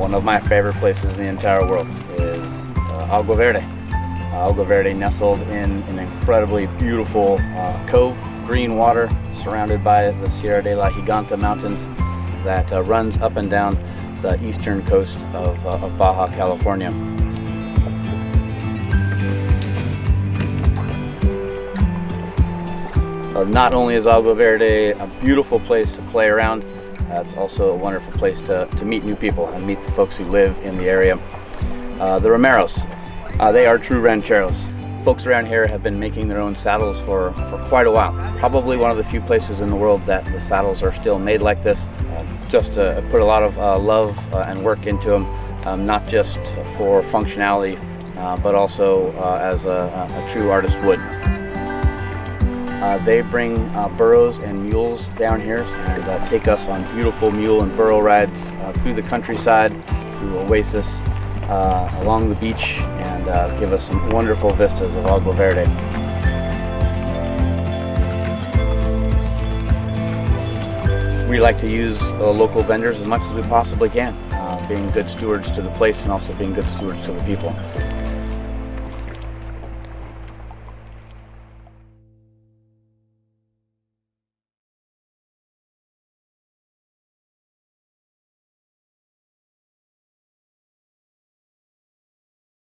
one of my favorite places in the entire world is Agua Verde. Agua Verde nestled in an incredibly beautiful cove, green water surrounded by the Sierra de la Giganta mountains that runs up and down the eastern coast of Baja California. Not only is Agua Verde a beautiful place to play around, it's also a wonderful place to meet new people and meet the folks who live in the area. The Romeros, they are true rancheros. Folks around here have been making their own saddles for quite a while. Probably one of the few places in the world that the saddles are still made like this. Just to put a lot of love and work into them, not just for functionality, but also as a true artist would. They bring burros and mules down here and take us on beautiful mule and burro rides through the countryside, through Oasis, along the beach, and give us some wonderful vistas of Agua Verde. We like to use local vendors as much as we possibly can, being good stewards to the place and also being good stewards to the people.